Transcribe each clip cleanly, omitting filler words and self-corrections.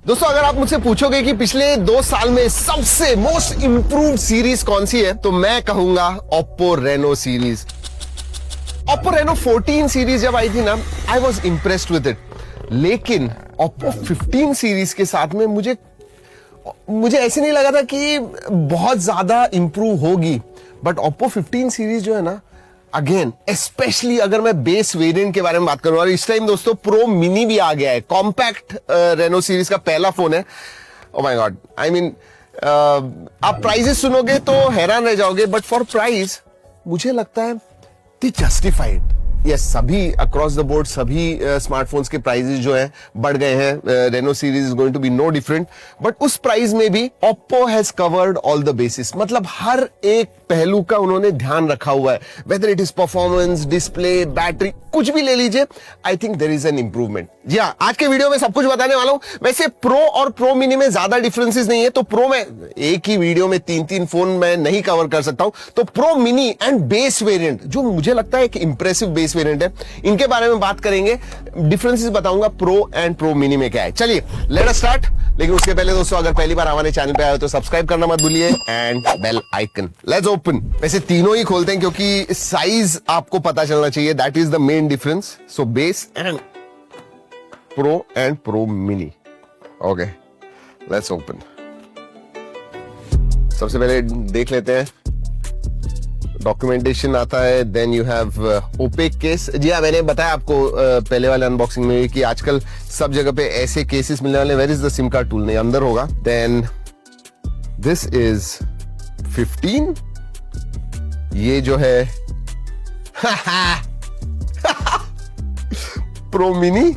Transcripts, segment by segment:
दोस्तों अगर आप मुझसे पूछोगे कि पिछले 2 साल में सबसे मोस्ट इंप्रूव्ड सीरीज कौन सी है, तो मैं कहूंगा Oppo Reno series. Oppo Reno 14 series जब आई थी ना, I was impressed with it, लेकिन Oppo 15 सीरीज के साथ में मुझे ऐसे नहीं लगा था कि बहुत ज्यादा इंप्रूव होगी। बट Oppo 15 सीरीज जो है ना, अगेन स्पेशली अगर मैं बेस वेरिएंट के बारे में बात करूं, और इस टाइम दोस्तों प्रो मिनी भी आ गया है, कॉम्पैक्ट रेनो सीरीज का पहला फोन है। Oh my God, I mean आप प्राइजेस सुनोगे तो हैरान रह जाओगे, बट फॉर प्राइस मुझे लगता है दी जस्टिफाइड। यस, सभी अक्रॉस द बोर्ड सभी स्मार्टफोन्स के प्राइजेस जो है बढ़ गए हैं। Reno series is going to be no different, but उस प्राइस में भी Oppo has covered all the basis. मतलब हर एक पहलू का उन्होंने ध्यान रखा हुआ है, whether it is performance, display, battery, कुछ भी ले लीजिए, I think there is an improvement. जी हाँ, आज के वीडियो में सब कुछ बताने वाला हूं। वैसे प्रो और प्रो मिनी में ज्यादा डिफरेंसेस नहीं है, तो प्रो में एक ही वीडियो में 3 फोन मैं नहीं कवर कर सकता हूं, तो pro mini and base variant, जो मुझे लगता है एक इंप्रेसिव बेस वेरिएंट है, इनके बारे में बात करेंगे। डिफरेंसेस बताऊंगा प्रो एंड प्रो मिनी में क्या है। चलिए लेट अस स्टार्ट। लेकिन उसके पहले दोस्तों, अगर पहली बार हमारे चैनल पे आए हो तो सब्सक्राइब करना मत भूलिए and bell icon. Let's open. वैसे तीनों ही खोलते हैं क्योंकि साइज आपको पता चलना चाहिए, that is the main difference. So base and pro and pro mini. Okay, let's open. सबसे पहले देख लेते हैं, डॉक्यूमेंटेशन आता है, then you have opaque case. जी हाँ, मैंने बताया आपको पहले वाले अनबॉक्सिंग में कि आजकल सब जगह पे ऐसे केसेस मिलने वाले। Where is the SIM card tool? नहीं, अंदर होगा। देन दिस इज 15, ये जो है प्रो मिनी,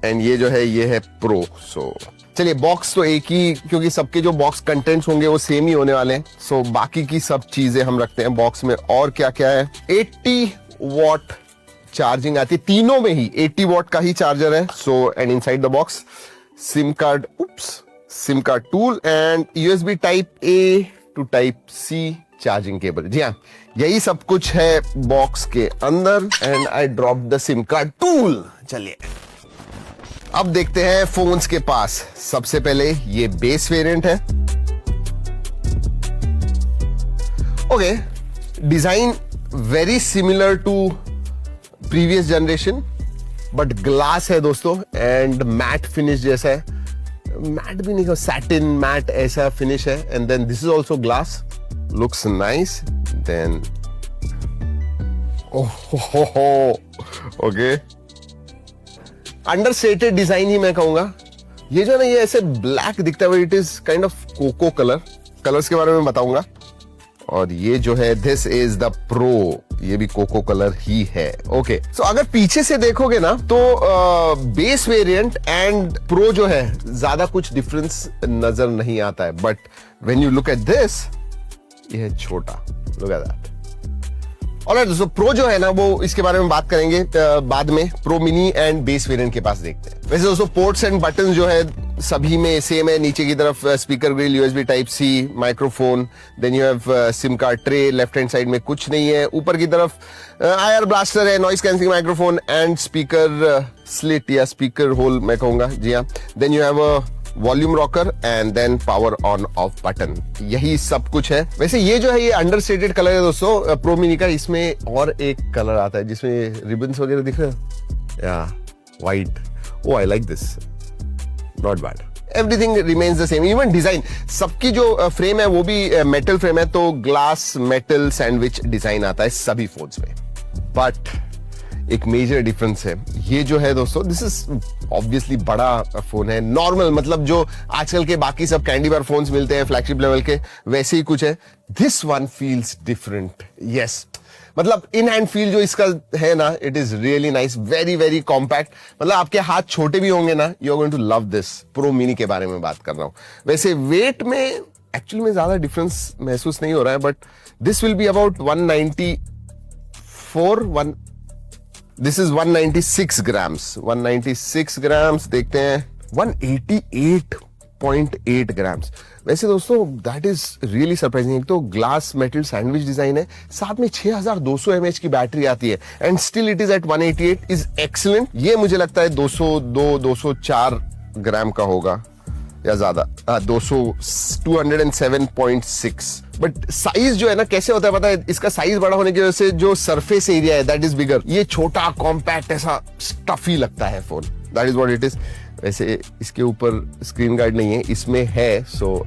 एंड ये जो है ये है प्रो। सो चलिए, बॉक्स तो एक ही, क्योंकि सबके जो बॉक्स कंटेंट्स होंगे वो सेम ही होने वाले हैं। सो बाकी की सब चीजें हम रखते हैं बॉक्स में। और क्या क्या है? 80 वॉट चार्जिंग आती है, तीनों में ही 80 वॉट का ही चार्जर है। So and inside the box SIM card, SIM card tool and USB type A to type C charging cable. जी हाँ, यही सब कुछ है बॉक्स के अंदर। And I drop the SIM card tool. चलिए अब देखते हैं फोन्स के पास। सबसे पहले ये बेस वेरिएंट है। Okay, design very similar to previous generation, but glass है दोस्तों एंड मैट फिनिश जैसा है। मैट भी नहीं, सैटिन मैट ऐसा फिनिश है। And then this is also glass, looks nice. Then okay, understated design ही मैं कहूंगा। ये जो है ना, ये ऐसे ब्लैक दिखता है, it is kind of cocoa colour. Colours के बारे में बताऊंगा। और ये जो है दिस इज द प्रो, ये भी कोको कलर ही है। ओके, सो अगर पीछे से देखोगे ना तो बेस वेरिएंट एंड प्रो जो है ज्यादा कुछ डिफरेंस नजर नहीं आता है, but when you look at this, ये है छोटा। Look at that. ऑलराइट दोस्तों, प्रो जो है ना वो इसके बारे में बात करेंगे बाद में। Pro mini and base variant के पास देखते हैं। वैसे दोस्तों पोर्ट्स एंड बटन जो है सभी में सेम है। नीचे की तरफ speaker grill, USB type C, microphone, then you have SIM card tray. Left hand side में कुछ नहीं है। ऊपर की तरफ IR ब्लास्टर है, noise cancelling microphone and speaker slit या स्पीकर होल मैं कहूंगा। जी हाँ, then you have a volume rocker and then power on off button. यही सब कुछ है। वैसे ये जो है ये अंडरस्टेटेड कलर है दोस्तों प्रो मिनी का। इसमें और एक कलर आता है जिसमें रिबन्स वगैरह दिख रहे हैं, या white. Oh, I like this, not bad. Everything remains the same, even design. सबकी जो फ्रेम है वो भी मेटल फ्रेम है, तो ग्लास मेटल सैंडविच डिजाइन आता है सभी फोन्स में। बट एक मेजर डिफरेंस है, ये जो है दोस्तों, दिस इज ऑब्वियसली बड़ा फोन है। नॉर्मल मतलब जो आजकल के बाकी सब कैंडी बार फोन्स मिलते हैं फ्लैगशिप लेवल के, वैसे ही कुछ है। This one feels different. Yes, मतलब इन हैंड फील जो इसका है ना, it is really nice, very very compact. मतलब आपके हाथ छोटे भी होंगे ना, you are going to love this. Pro mini के बारे में बात कर रहा हूं। वैसे वेट में एक्चुअली में ज्यादा डिफरेंस महसूस नहीं हो रहा है, but this will be about 194 this is 196 grams. 196 grams. देखते हैं 188.8 ग्राम्स। वैसे दोस्तों दैट इज रियली सरप्राइजिंग। एक तो ग्लास मेटल सैंडविच डिजाइन है, साथ में 6200 mAh की बैटरी आती है and still it is at 188 is excellent. ये मुझे लगता है 202 204 ग्राम का होगा या ज्यादा, 207.6। बट साइज जो है ना कैसे होता है पता है, इसका साइज बड़ा होने की वजह से जो सरफेस एरिया है दैट इज बिगर, ये छोटा कॉम्पैक्ट ऐसा स्टफी लगता है phone, that is what it is. वैसे इसके ऊपर स्क्रीन गार्ड नहीं है, इसमें है, सो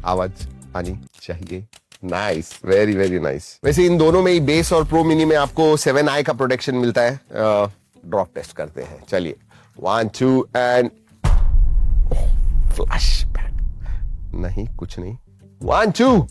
आवाज आनी चाहिए। Nice, very very nice. वैसे इन दोनों में ही, बेस और प्रो मिनी में आपको 7i का प्रोटेक्शन मिलता है। ड्रॉप टेस्ट करते हैं, चलिए 1 2 एंड फ्लैश बैक, नहीं कुछ नहीं, 1 2।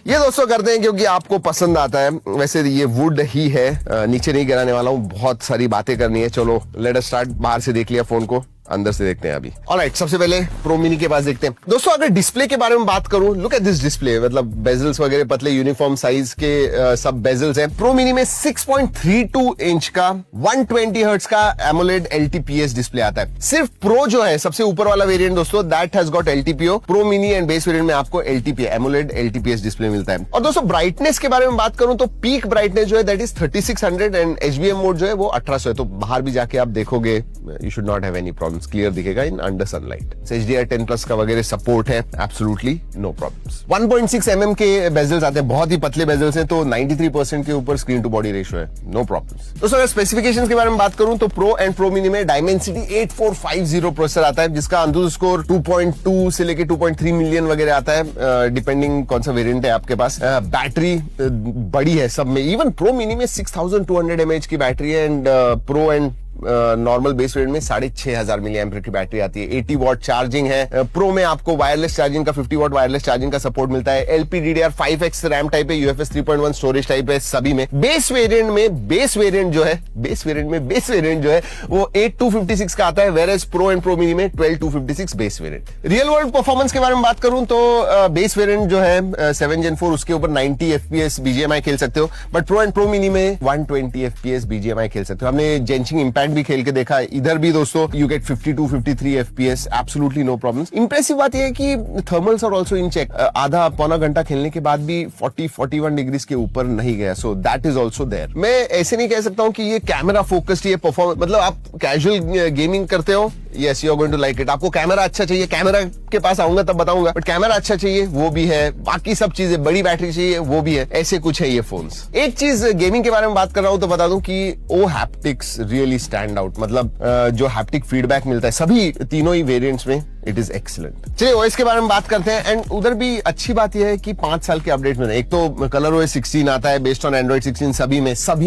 ये दोस्तों करते हैं क्योंकि आपको पसंद आता है। वैसे ये वुड ही है, नीचे नहीं गिराने वाला हूं, बहुत सारी बातें करनी है। चलो लेट अस स्टार्ट। बाहर से देख लिया फोन को, अंदर से देखते हैं अभी। ऑलराइट, सबसे पहले प्रो मिनी के पास देखते हैं। दोस्तों अगर डिस्प्ले के बारे में बात करूं, लुक एट दिस डिस्प्ले, मतलब बेजल्स वगैरह पतले यूनिफॉर्म साइज के सब बेजल्स हैं। प्रो मिनी में 6.32 इंच का 120 हर्ट्ज का एमोलेड LTPS डिस्प्ले आता है। सिर्फ प्रो जो है सबसे ऊपर वाला वेरिएंट दोस्तों, that has got LTPO। Pro mini and base variant में आपको एमोलेड LTPS डिस्प्ले मिलता है। और दोस्तों ब्राइटनेस के बारे में बात करूं तो पीक ब्राइटनेस जो है that is 3600 and HBM mode जो है वो 1800 है। तो बाहर भी जाके आप देखोगे, you should not have any problem, clear दिखेगा in under sunlight. HDR10 plus का वगैरह सपोर्ट है, एब्सोल्युटली नो प्रॉब्लम्स। 1.6 mm के बेजल्स आते हैं, बहुत ही पतले बेजल्स हैं, तो 93% के ऊपर स्क्रीन टू बॉडी रेशियो है, नो प्रॉब्लम्स। तो सर स्पेसिफिकेशंस के बारे में बात करूं तो प्रो एंड प्रो मिनी में डायमेंसिटी 8450 प्रोसेसर आता है, जिसका अंतुदु स्कोर 2.2 से लेके 2.3 मिलियन वगैरह आता है, डिपेंडिंग कौन सा वेरिएंट है आपके पास। बैटरी बड़ी है सब में, इवन प्रो मिनी में 6200 mAh की बैटरी है and pro and normal base variant में 6500 मिली एम्पियर की बैटरी आती है। 80 वॉट चार्जिंग है। प्रो में आपको वायरलेस चार्जिंग का 50 वॉट वायरलेस चार्जिंग का सपोर्ट मिलता है। LPDDR5X रैम टाइप है, UFS 3.1 स्टोरेज टाइप है सभी में। बेस वेरिएंट जो है वो 8256 का आता है, whereas pro and pro mini में 12256 base variant. Real world performance के बारे में बात करूं तो बेस वेरिएंट जो है 7 Gen 4 उसके ऊपर 90 FPS BGMI खेल सकते हो, but pro and pro mini में 120 FPS BGMI खेल सकते हो। हमने जेंचिंग इंपैक्ट भी खेल के देखा, इधर भी दोस्तों you get 52-53 FPS, absolutely no problems. Impressive बात यह है कि thermals are also in check, आधा पौना घंटा खेलने के बाद भी 40-41 डिग्रीज के ऊपर नहीं गया, so that is also there. मैं ऐसे नहीं कह सकता हूं कि ये कैमरा फोकस्ड, ये परफॉर्मेंस, मतलब आप कैजुअल गेमिंग करते हो, yes you are going to like it. आपको कैमरा अच्छा चाहिए, कैमरा के पास आऊंगा तब बताऊंगा, बट कैमरा अच्छा चाहिए वो भी है, बाकी सब चीजें, बड़ी बैटरी चाहिए वो भी है, ऐसे कुछ है ये फोन्स। एक चीज गेमिंग के बारे में बात कर रहा हूं तो बता दूं कि ओ हैप्टिक्स रियली स्टैंड आउट, मतलब जो हैप्टिक फीडबैक मिलता है सभी तीनों ही वेरिएंट्स में, इट इज एक्सीलेंट। चलिए ओएस के बारे में बात करते हैं, एंड उधर भी अच्छी बात यह है कि 5 साल के अपडेट मिल रहे हैं। एक तो कलर OS 16 आता है बेस्ड ऑन एंड्रॉइड 16, सभी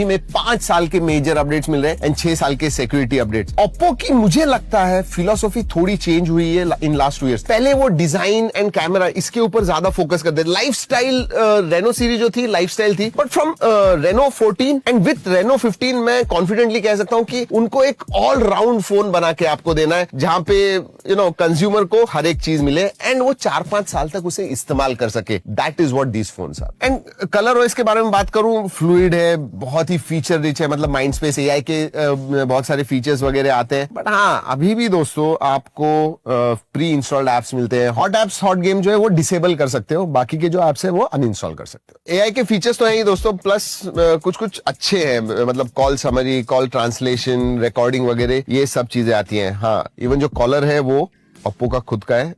में 5 साल के मेजर अपडेट्स मिल रहे हैं एंड 6 साल के सिक्योरिटी अपडेट्स। ओप्पो की मुझे लगता है फिलॉसफी थोड़ी चेंज हुई है इन लास्ट 2 इयर्स। पहले वो डिजाइन एंड कैमरा इसके ऊपर ज्यादा फोकस करते, लाइफस्टाइल रेनो सीरीज जो थी लाइफस्टाइल थी, but from Reno 14 and with Reno 15 मैं कॉन्फिडेंटली कह सकता हूं कि उनको एक ऑल राउंड फोन बना के आपको देना है, जहां पे कंज्यूमर को हर एक चीज मिले एंड वो 4-5 साल तक उसे इस्तेमाल कर सके। That is what these phones are. And colour OS के बारे में बात करूं, फ्लूइड है, बहुत ही फीचर रिच है, मतलब माइंड स्पेस AI के बहुत सारे फीचर्स वगैरह आते हैं, बट हाँ अभी भी दोस्तों आपको प्री इंस्टॉल्ड एप्स मिलते हैं। हॉट एप्स, हॉट गेम जो है वो डिसेबल कर सकते हो, बाकी के जो एप्स है वो अनइंस्टॉल कर सकते हो। AI के फीचर्स तो है ही दोस्तों, प्लस कुछ अच्छे हैं, मतलब call summary, call translation, recording वगैरह ये सब चीजें आती हैं। हाँ इवन जो कॉलर है वो ओप्पो का खुद का है,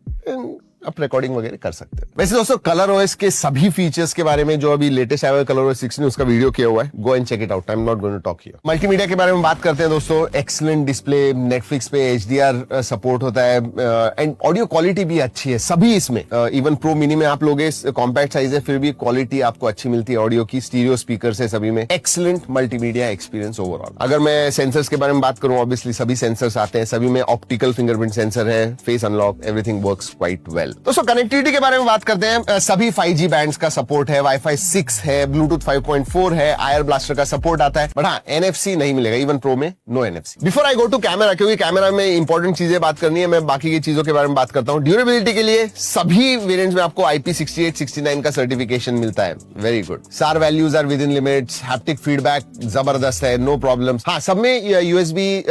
आप रिकॉर्डिंग वगैरह कर सकते हैं। वैसे दोस्तों कलर OS के सभी फीचर्स के बारे में जो अभी लेटेस्ट आया है कलर OS 16 उसका वीडियो किया हुआ है, go and check it out, I am not going to talk here. Multimedia के बारे में बात करते हैं दोस्तों, एक्सीलेंट डिस्प्ले, नेटफ्लिक्स पे HDR सपोर्ट होता है एंड ऑडियो क्वालिटी भी अच्छी है सभी इसमें। इवन प्रो मिनी में आप लोगे, कॉम्पैक्ट साइज है फिर भी क्वालिटी आपको अच्छी मिलती है ऑडियो की, स्टीरियो स्पीकर है सभी में, एक्सीलेंट मल्टीमीडिया एक्सपीरियंस ओवरऑल। अगर मैं सेंसर्स के बारे में बात करूं, ऑब्वियसली सभी सेंसर्स आते हैं, सभी में ऑप्टिकल फिंगरप्रिंट सेंसर है, face unlock, everything works quite well. दोस्तों कनेक्टिविटी के बारे में बात करते हैं, सभी 5G बैंड्स का सपोर्ट है, वाईफाई 6 है, ब्लूटूथ 5.4 है, आयर ब्लास्टर का सपोर्ट आता है, बट हाँ NFC नहीं मिलेगा, इवन प्रो में no NFC। Before I go to camera, क्योंकि कैमरा में इंपॉर्टेंट चीजें बात करनी है, मैं बाकी की चीजों के बारे में बात करता हूं। ड्यूरेबिलिटी के लिए सभी वेरिएंट्स में आपको IP68, 69 का सर्टिफिकेशन मिलता है, very good. SAR values are within limits, haptic feedback जबरदस्त है, नो प्रॉब्लम्स। हाँ सब में USB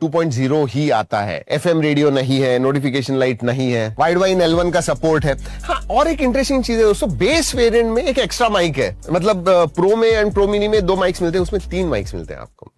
2.0 ही आता है, FM रेडियो नहीं है, नोटिफिकेशन लाइट नहीं है, वाइड वाइन L1 का सपोर्ट है। हाँ और एक इंटरेस्टिंग चीज है दोस्तों, बेस वेरिएंट में एक एक्स्ट्रा माइक है, मतलब प्रो में एंड प्रो मिनी में 2 माइक्स मिलते हैं, उसमें 3 माइक्स मिलते हैं आपको।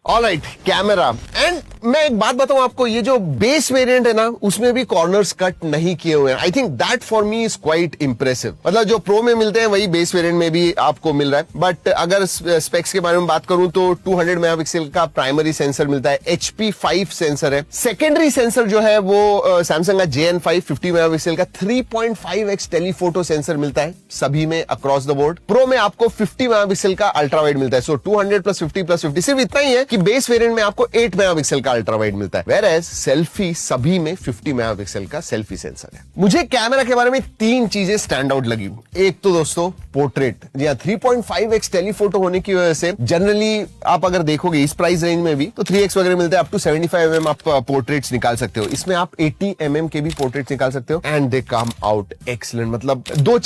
Alright, camera. एंड मैं एक बात बताऊं आपको, ये जो बेस वेरिएंट है ना, उसमें भी कॉर्नर्स कट नहीं किए हुए हैं। I think that for me is quite impressive. मतलब जो प्रो में मिलते हैं वही बेस वेरिएंट में भी आपको मिल रहा है। बट अगर स्पेक्स के बारे में बात करूं तो 200 मेगापिक्सल का प्राइमरी सेंसर मिलता है, HP5 सेंसर है। सेकेंडरी सेंसर जो है वो सैमसंग का JN5 50 मेगापिक्सल का 3.5x टेलीफोटो सेंसर मिलता है सभी में अक्रॉस द बोर्ड। प्रो में आपको 50 मेगापिक्सल का अल्ट्रा वाइड मिलता है। सो 200 + 50 + 50 सिर्फ इतना ही है कि बेस वेरिएंट में आपको 8 मेगापिक्सल का अल्ट्रा वाइड मिलता है, वेयरएज सेल्फी सभी में 50 मेगापिक्सल का सेल्फी सेंसर है। मुझे कैमरा के बारे में 3 चीजें स्टैंड आउट लगी। एक तो दोस्तों पोर्ट्रेट, जी हाँ, 3.5x टेलीफोटो होने की वजह से जनरली आप अगर देखोगे इस प्राइस रेंज में भी तो 3x वगैरह मिलते हैं, अप टू 75 mm आप पोर्ट्रेट्स निकाल सकते हो। इसमें आप 80 mm के भी पोर्ट्रेट्स निकाल सकते हो and they come out excellent. मतलब दो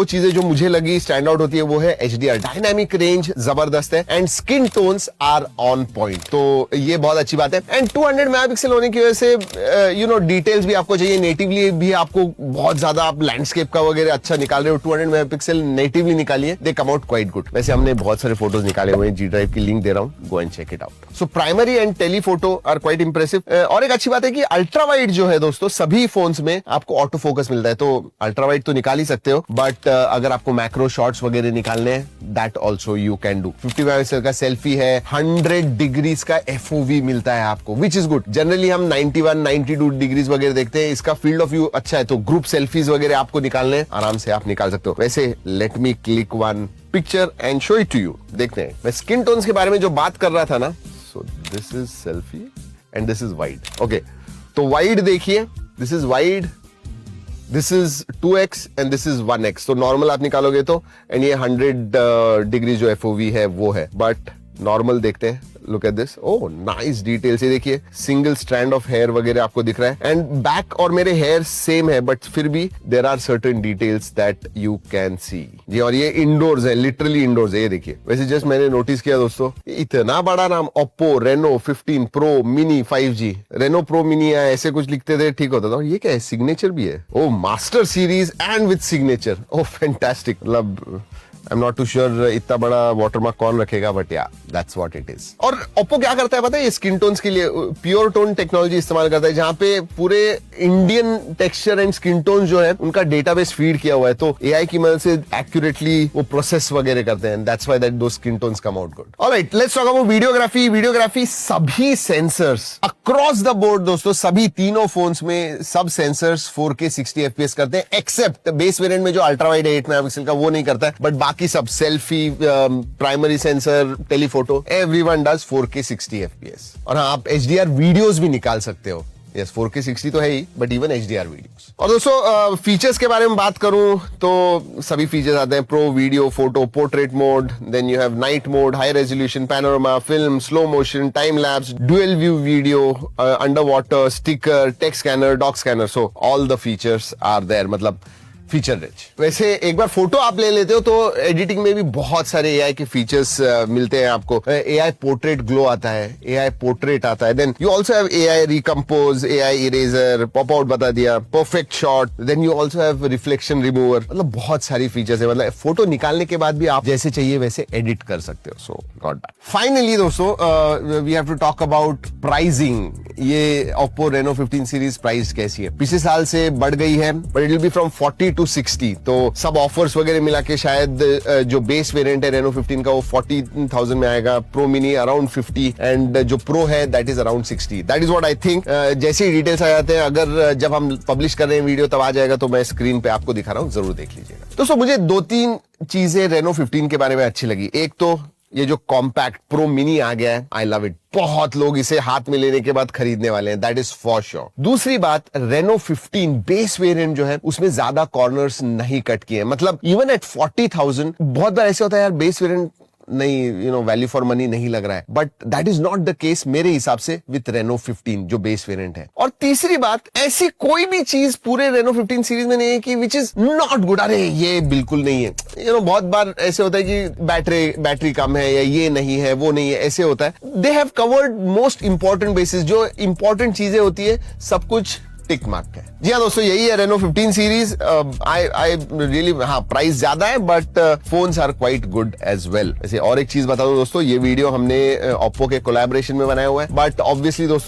चीजें जो मुझे लगी स्टैंड आउट होती है वो है HDR, डायनामिक रेंज जबरदस्त है and skin tones are on point, तो ये बहुत अच्छी बात है। एंड 200 मेगापिक्सल होने की वजह से डिटेल्स भी आपको चाहिए, नेटिवली भी आपको बहुत ज्यादा, आप लैंडस्केप का वगैरह अच्छा निकाल रहे हो, 200 मेगापिक्सल नेटिवली निकालिए, they come out quite good. वैसे हमने बहुत सारे फोटोज निकाले हुए हैं, G ड्राइव की लिंक दे रहा हूं, go and check it out. So primary and telephoto are quite impressive. और एक अच्छी बात है कि अल्ट्रा वाइड जो है दोस्तों सभी फोन्स में आपको ऑटो फोकस मिलता है, तो अल्ट्रा वाइड तो निकाल ही सकते हो, बट अगर आपको मैक्रो शॉट्स वगैरह निकालने हैं that also you can do. 50 megapixel का सेल्फी है, 100 डिग्रीज का FOV मिलता है आपको, विच इज गुड। जनरली हम 91, 92 डिग्रीज वगैरह देखते हैं, इसका फील्ड ऑफ व्यू अच्छा है, तो ग्रुप सेल्फीज वगैरह आपको निकालने हैं, आराम से आप निकाल सकते हो। वैसे let me click one picture and show it to you. देखते हैं, मैं स्किन टोन्स के बारे में जो बात कर रहा था ना, so this is selfie and this is wide. Okay, तो वाइड देखिए, this is wide, this is 2x and this is 1x। तो नॉर्मल आप निकालोगे तो, एंड ये 100 डिग्री जो FOV है वो है, बट नॉर्मल देखते हैं। Look at this, oh nice details. ये देखिए सिंगल स्ट्रैंड ऑफ हेयर वगैरह आपको दिख रहा है, एंड बैक और मेरे हेयर सेम है, बट फिर भी there are certain details that you can see. जी, और ये इंडोर्स है, लिटरली इंडोर्स है, ये देखिए। वैसे जस्ट मैंने नोटिस किया दोस्तों, इतना बड़ा नाम Oppo Reno 15 pro mini 5G, Reno pro mini है ऐसे कुछ लिखते थे, ठीक होता था। ये क्या है, सिग्नेचर भी है, oh master series and with signature, oh fantastic. मतलब I am not too sure इतना बड़ा वाटरमार्क कौन रखेगा, but yeah that's what it is. और ओप्पो क्या करता है पता है, ये स्किन टोन्स के लिए प्योर टोन टेक्नोलॉजी इस्तेमाल करता है, जहां पे पूरे Indian texture and skin tone जो है उनका डेटाबेस फीड किया हुआ है, तो AI की मदद से एक्यूरेटली वो प्रोसेस वगैरह करते हैं, दैट्स व्हाई दैट दो skin tones come out good. Alright, let's talk about videography. Videography सभी सेंसर्स अक्रॉस द बोर्ड दोस्तों, सभी तीनों फोन्स में सब सेंसर्स 4K 60 FPS करते हैं, एक्सेप्ट बेस वेरिएंट में जो अल्ट्रा वाइड 8 मेगापिक्सल का वो नहीं करता है, बट बाकी सब selfie, primary sensor, telephoto, everyone does 4K 60 FPS। और हाँ, आप HDR वीडियोस भी निकाल सकते हो। यस, 4K 60 तो है ही, बट इवन HDR वीडियोस। और दोस्तों फीचर्स के बारे में बात करूं तो सभी फीचर्स आते हैं, pro, video, photo, portrait mode, then you have night mode, high resolution, panorama, film, slow motion, time lapse, dual view video, under water, sticker, text scanner, doc scanner, so all the features are there, मतलब feature rich. वैसे एक बार photo आप ले लेते हो तो editing में भी बहुत सारे AI के फीचर्स मिलते हैं आपको। AI पोर्ट्रेट ग्लो आता है, AI पोर्ट्रेट आता है, then you also have AI recompose, AI eraser, pop out बता दिया, perfect shot, then you also have reflection remover. मतलब बहुत सारी फीचर्स है, मतलब फोटो निकालने के बाद भी आप जैसे चाहिए वैसे एडिट कर सकते हो। So not bad. फाइनली दोस्तों we have to talk about pricing. ये Oppo Reno 15 सीरीज प्राइस कैसी है? पिछले साल से बढ़ गई है, but it will be from 40 to 60, तो सब ऑफर्स वगैरह मिला के शायद जो बेस वेरिएंट है Reno 15 का वो 40,000 में आएगा, प्रो मिनी अराउंड 50 एंड जो प्रो है that is around 60। That is what I think. जैसे ही डिटेल्स आ जाते हैं, अगर जब हम पब्लिश कर रहे हैं वीडियो तब आ जाएगा, तो मैं स्क्रीन पे आपको दिखा रहा हूँ, जरूर देख लीजिएगा। दोस्तों मुझे 2-3 चीजें Reno 15 के बारे में अच्छी लगी। एक तो ये जो कॉम्पैक्ट प्रो मिनी आ गया है, आई लव इट। बहुत लोग इसे हाथ में लेने के बाद खरीदने वाले हैं, दैट इज फॉर श्योर। दूसरी बात, Reno 15 बेस वेरिएंट जो है उसमें ज्यादा कॉर्नर्स नहीं कट किए, मतलब इवन एट 40,000 बहुत बार ऐसे होता है यार, बेस वेरिएंट नहीं, वैल्यू फॉर मनी नहीं लग रहा है, but that is not the case मेरे हिसाब से विथ Reno 15 जो बेस वेरिएंट है। और तीसरी बात, ऐसी कोई भी चीज पूरे Reno 15 सीरीज में नहीं है कि विच इज नॉट गुड, अरे ये बिल्कुल नहीं है। बहुत बार ऐसे होता है कि बैटरी कम है, या ये नहीं है, वो नहीं है, ऐसे होता है। They have covered most important basis, जो इंपॉर्टेंट चीजें होती है सब कुछ टिक मार्क है। जी हाँ दोस्तों, यही है रेनो 15 सीरीज। आई रियली, हाँ प्राइस ज्यादा है but phones are quite good as well. ऐसे और एक चीज बता दूं दोस्तों, ये वीडियो हमने ओप्पो के कोलैबोरेशन में बनाया हुआ है, बट ऑब्वियसली दोस्तों